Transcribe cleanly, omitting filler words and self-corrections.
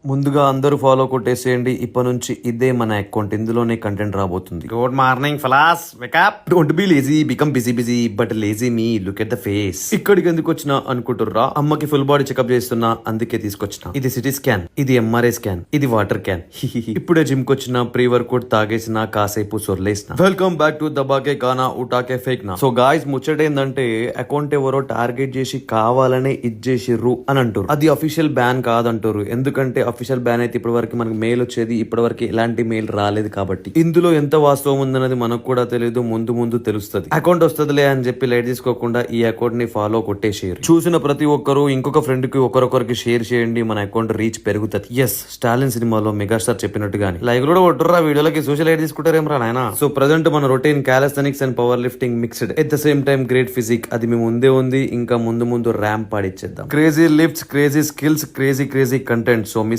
ముందుగా అందరూ ఫాలో కొట్టేసేయండి. ఇప్పటి నుంచి ఇదే మన అకౌంట్, ఇందులోనే కంటెంట్ రాబోతుంది. Good morning fellas wake up. Don't be lazy, become busy but lazy me. Look at the face. ఇక్కడికి ఎందుకు వచ్చినా అనుకుంటుర్రా? అమ్మకి ఫుల్ బాడీ చెకప్ చేస్తున్నా, అందుకే తీసుకొచ్చిన. ఇది సిటీ స్కాన్, ఇది ఎంఆర్ఐ స్కాన్, ఇది వాటర్ క్యాన్. ఇప్పుడే జిమ్ కి వచ్చిన, ప్రీ వర్కౌట్ తాగేసిన, కాసేపు సొర్లేసిన. వెల్కమ్ బ్యాక్ టు దబాకే కానా ఉటాకే ఫేక్ నా. సో గాయ్స్, ముచ్చట ఏంటంటే అకౌంట్ ఎవరో టార్గెట్ చేసి కావాలనే ఇచ్చేసిర్రు అని అంటారు. అది అఫీషియల్ బ్యాన్ కాదంటారు. ఎందుకంటే అఫీషియల్ బ్యాన్ అయితే ఇప్పటి వరకు మనకి మెయిల్ వచ్చేది, ఇప్పటి వరకు ఎలాంటి మెయిల్ రాలేదు కాబట్టి. ఇందులో ఎంత వాస్తవం ఉందన్నది మనకు కూడా తెలియదు, ముందు తెలుస్తుంది. అకౌంట్ వస్తుందిలే అని చెప్పి లైట్ తీసుకోకుండా ఈ అకౌంట్ ని ఫాలో కొట్టేసేయరు. చూసిన ప్రతి ఒక్కరు ఇంకొక ఫ్రెండ్ కి ఒకరొకరికి షేర్ చేయండి, మన అకౌంట్ రీచ్ పెరుగుతుంది. ఎస్, స్టాలిన్ సినిమాలో మెగాస్టార్ చెప్పినట్టుగానే లైక్ కూడా కొట్టుర్రా, వీడియోలకి సోషల్ లైట్ తీసుకుంటారేం రా నాయన. సో ప్రజెంట్ మన routine calisthenics and power lifting mixed at the same time great physique, అది మీ ముందే ఉంది. ఇంకా ముందు ర్యాంప్ పాడిచ్చేద్దాం. Crazy lifts, crazy skills, crazy content. So